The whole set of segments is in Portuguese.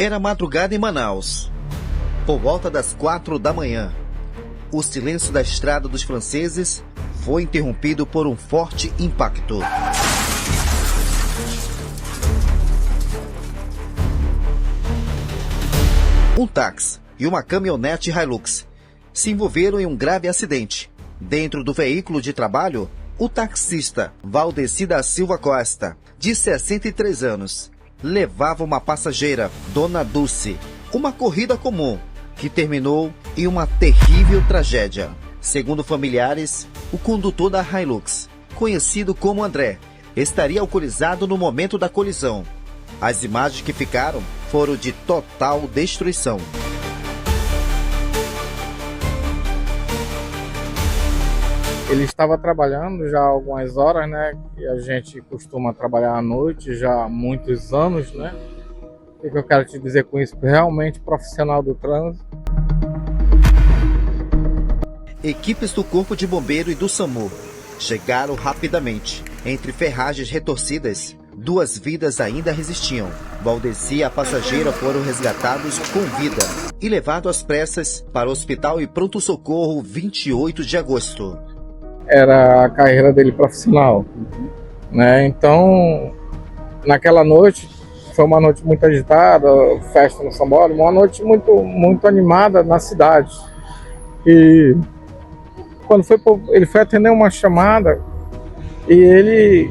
Era madrugada em Manaus. Por volta das 4 da manhã, o silêncio da estrada dos franceses foi interrompido por um forte impacto. Um táxi e uma caminhonete Hilux se envolveram em um grave acidente. Dentro do veículo de trabalho, o taxista Valdeci da Silva Costa, de 63 anos, levava uma passageira, Dona Dulce, uma corrida comum que terminou em uma terrível tragédia. Segundo familiares, o condutor da Hilux, conhecido como André, estaria alcoolizado no momento da colisão. As imagens que ficaram foram de total destruição. Ele estava trabalhando já há algumas horas, né? E a gente costuma trabalhar à noite já há muitos anos, né? O que eu quero te dizer com isso? Realmente profissional do trânsito. Equipes do Corpo de Bombeiro e do SAMU chegaram rapidamente. Entre ferragens retorcidas, 2 vidas ainda resistiam. Valdeci e a passageira foram resgatados com vida e levados às pressas para o hospital e pronto-socorro 28 de agosto. Era a carreira dele profissional, né? Então, naquela noite, foi uma noite muito agitada, festa no Sambódromo, uma noite muito animada na cidade. E quando ele foi atender uma chamada e ele,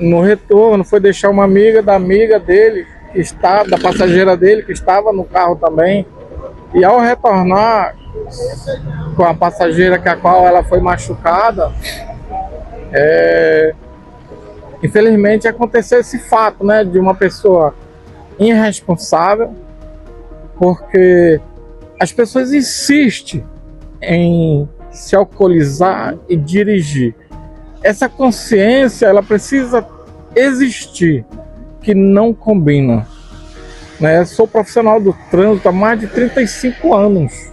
no retorno, foi deixar uma amiga dele, da passageira dele, que estava no carro também. E ao retornar com a passageira com a qual ela foi machucada, infelizmente aconteceu esse fato, né, de uma pessoa irresponsável, porque as pessoas insistem em se alcoolizar e dirigir. Essa consciência, ela precisa existir, que não combina. Né? Sou profissional do trânsito há mais de 35 anos.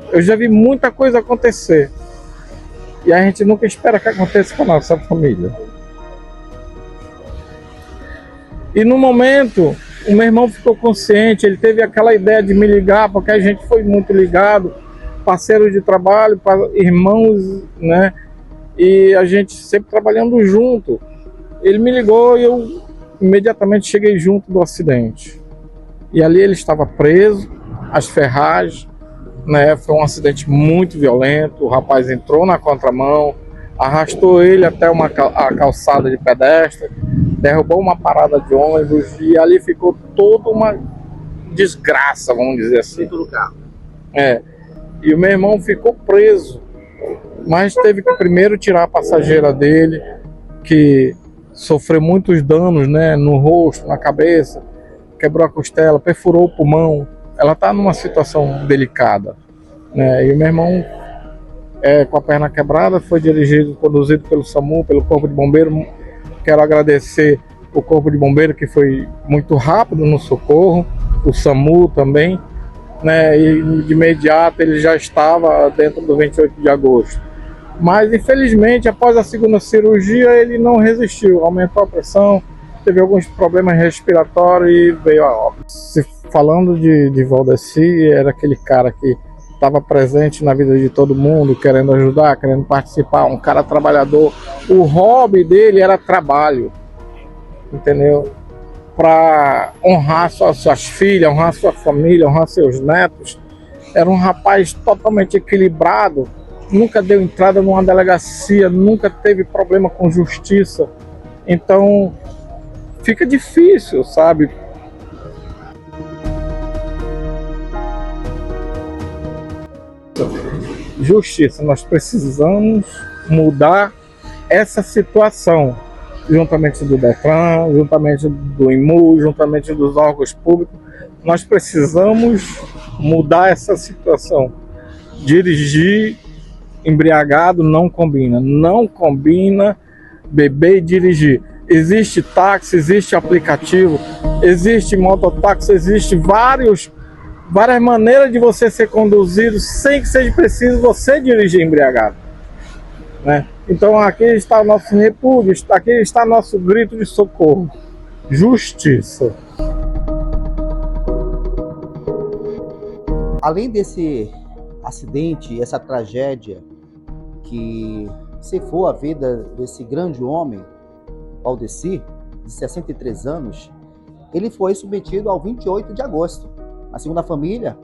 Eu já vi muita coisa acontecer. E a gente nunca espera que aconteça com a nossa família. E no momento, o meu irmão ficou consciente, ele teve aquela ideia de me ligar, porque a gente foi muito ligado, parceiro de trabalho, irmãos, né? E a gente sempre trabalhando junto. Ele me ligou e eu imediatamente cheguei junto do acidente. E ali ele estava preso, as ferragens, né? Foi um acidente muito violento. O rapaz entrou na contramão, arrastou ele até a calçada de pedestre, derrubou uma parada de ônibus e ali ficou toda uma desgraça, vamos dizer assim. Dentro do carro. E o meu irmão ficou preso, mas teve que primeiro tirar a passageira dele, que sofreu muitos danos, né, no rosto, na cabeça, quebrou a costela, perfurou o pulmão. Ela está numa situação delicada, né? E o meu irmão, com a perna quebrada, foi conduzido pelo SAMU, pelo Corpo de Bombeiro. Quero agradecer o Corpo de Bombeiro, que foi muito rápido no socorro, o SAMU também, né? E de imediato ele já estava dentro do 28 de agosto. Mas infelizmente, após a segunda cirurgia, ele não resistiu, aumentou a pressão, teve alguns problemas respiratórios e veio a óbito. Falando de Valdeci, era aquele cara que estava presente na vida de todo mundo, querendo ajudar, querendo participar, um cara trabalhador. O hobby dele era trabalho, entendeu? Para honrar suas filhas, honrar sua família, honrar seus netos. Era um rapaz totalmente equilibrado, nunca deu entrada numa delegacia, nunca teve problema com justiça. Então, fica difícil, sabe? Justiça, nós precisamos mudar essa situação, juntamente do DETRAN, juntamente do IMU, juntamente dos órgãos públicos. Nós precisamos mudar essa situação. Dirigir embriagado não combina. Não combina beber e dirigir. Existe táxi, existe aplicativo, existe mototáxi, existe várias maneiras de você ser conduzido sem que seja preciso você dirigir embriagado, né? Então aqui está o nosso repúdio, aqui está nosso grito de socorro. Justiça. além desse acidente, essa tragédia que ceifou a vida desse grande homem, Valdeci, de 63 anos, ele foi submetido ao 28 de agosto. A segunda família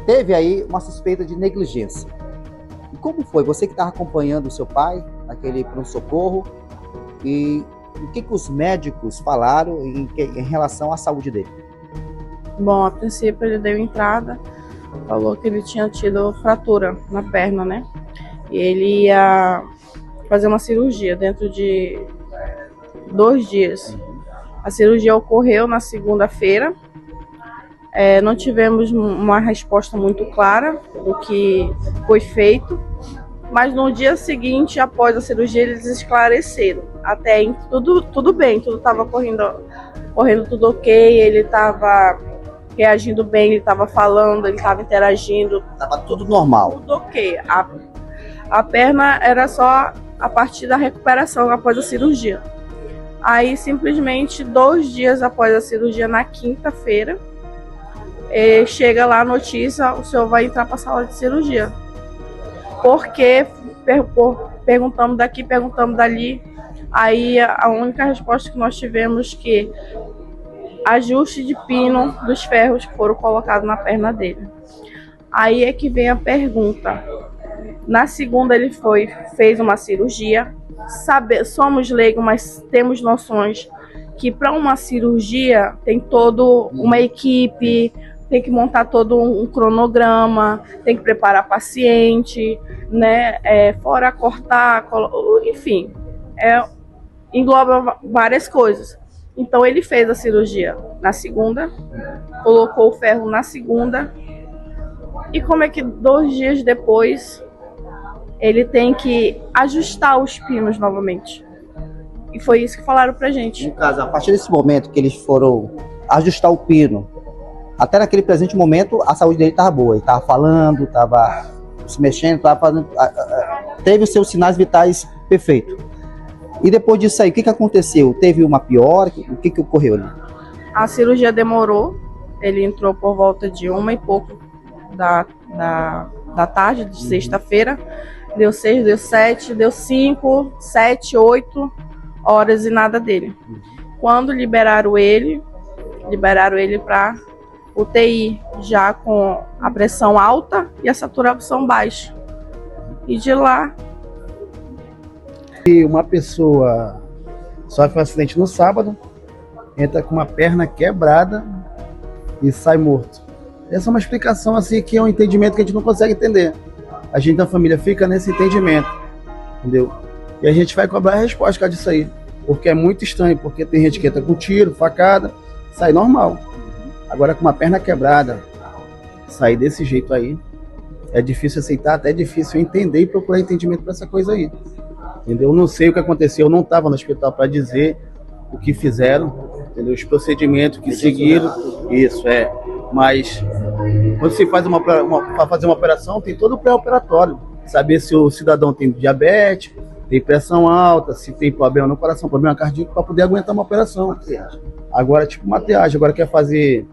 teve aí uma suspeita de negligência. E como foi? Você que estava acompanhando o seu pai naquele pronto-socorro, e o que os médicos falaram em relação à saúde dele? Bom, a princípio ele deu entrada, falou que ele tinha tido fratura na perna, né? E ele ia fazer uma cirurgia dentro de 2 dias. A cirurgia ocorreu na segunda-feira. Não tivemos uma resposta muito clara do que foi feito, mas no dia seguinte, após a cirurgia, eles esclareceram. Até aí tudo bem, tudo estava correndo tudo ok, ele estava reagindo bem, ele estava falando, ele estava interagindo. Estava tudo normal. Tudo ok. A perna era só a partir da recuperação após a cirurgia. Aí, simplesmente, 2 dias após a cirurgia, na quinta-feira, chega lá a notícia: o senhor vai entrar para a sala de cirurgia. Porque perguntamos daqui, perguntamos dali. Aí a única resposta que nós tivemos que ajuste de pino dos ferros que foram colocados na perna dele. Aí é que vem a pergunta. Na segunda ele fez uma cirurgia. Somos leigos, mas temos noções que para uma cirurgia tem toda uma equipe, tem que montar todo um cronograma, tem que preparar paciente, né? Fora cortar, enfim, engloba várias coisas. Então ele fez a cirurgia na segunda, colocou o ferro na segunda, e como é que 2 dias depois ele tem que ajustar os pinos novamente? E foi isso que falaram pra gente. No caso, a partir desse momento que eles foram ajustar o pino, até naquele presente momento a saúde dele estava boa, ele estava falando, estava se mexendo, estava fazendo, teve os seus sinais vitais perfeitos. E depois disso aí, o que aconteceu? Teve uma piora? O que ocorreu ali? A cirurgia demorou, ele entrou por volta de 1 e pouco da tarde, de sexta-feira. Deu 6, deu 7, deu 5, 7, 8 horas e nada dele. Quando liberaram ele para UTI, já com a pressão alta e a saturação baixa. E de lá... E uma pessoa sofre um acidente no sábado, entra com uma perna quebrada e sai morto. Essa é uma explicação assim que é um entendimento que a gente não consegue entender. A gente da família fica nesse entendimento, entendeu? E a gente vai cobrar a resposta disso aí, porque é muito estranho, porque tem gente que entra com tiro, facada, sai normal. Agora com uma perna quebrada, sair desse jeito aí, é difícil aceitar, até é difícil entender e procurar entendimento para essa coisa aí. Entendeu? Eu não sei o que aconteceu, eu não estava no hospital para dizer o que fizeram, entendeu? Os procedimentos que seguiram, isso mas quando se faz para fazer uma operação, tem todo o pré-operatório, saber se o cidadão tem diabetes, tem pressão alta, se tem problema no coração, problema cardíaco, para poder aguentar uma operação. Agora, tipo uma triagem, agora quer fazer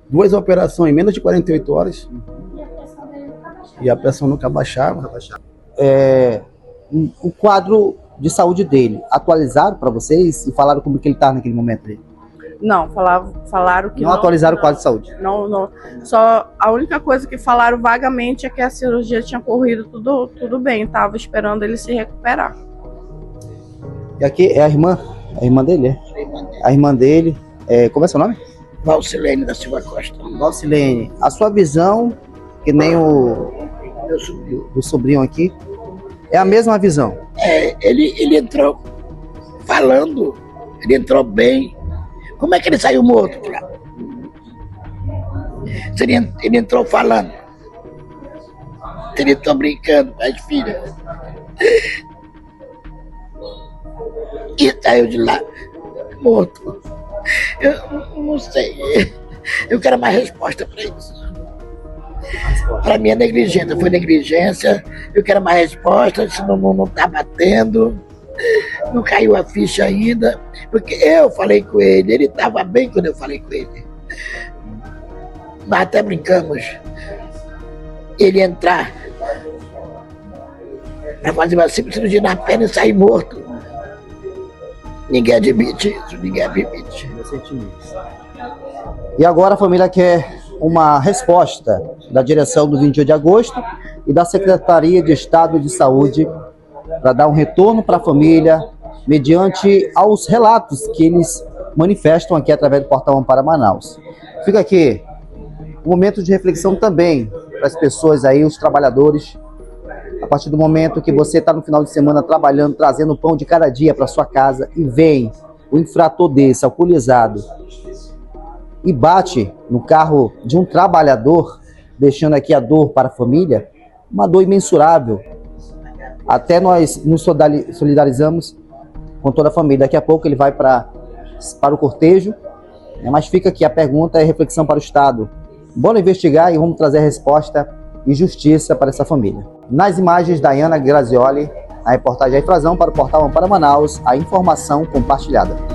2 operações em menos de 48 horas e a pressão nunca baixava. O quadro de saúde dele, atualizaram para vocês e falaram como que ele está naquele momento aí? Não, falaram que não atualizaram o quadro de saúde? Não. Só a única coisa que falaram vagamente é que a cirurgia tinha corrido tudo bem, tava esperando ele se recuperar. E aqui é a irmã dele, A irmã dele, como é seu nome? Valcilene da Silva Costa. Valcilene, a sua visão, que nem do sobrinho aqui, é a mesma visão? Ele entrou falando, ele entrou bem. Como é que ele saiu morto? Ele entrou falando. Ele entrou brincando com as filhas. E saiu de lá morto. Eu não sei. Eu quero mais resposta para isso. Para mim é negligência, foi negligência. Eu quero mais resposta, se não tá batendo. Não caiu a ficha ainda, porque eu falei com ele estava bem quando eu falei com ele. nós até brincamos, ele entrar para fazer uma simples cirurgia na perna e sair morto. Ninguém admite isso, ninguém admite. E agora a família quer uma resposta da direção do 28 de agosto e da Secretaria de Estado de Saúde para dar um retorno para a família mediante aos relatos que eles manifestam aqui através do Portal Ampara Manaus. Fica aqui um momento de reflexão também para as pessoas aí, os trabalhadores. A partir do momento que você está no final de semana trabalhando, trazendo o pão de cada dia para sua casa e vem o infrator desse, alcoolizado, e bate no carro de um trabalhador, deixando aqui a dor para a família, uma dor imensurável. Até nós nos solidarizamos com toda a família. Daqui a pouco ele vai para o cortejo, mas fica aqui a pergunta e reflexão para o Estado. Bora investigar e vamos trazer a resposta e justiça para essa família. Nas imagens, Daiana Grazioli, a reportagem Efrazão para o Portal Ampara Manaus, a informação compartilhada.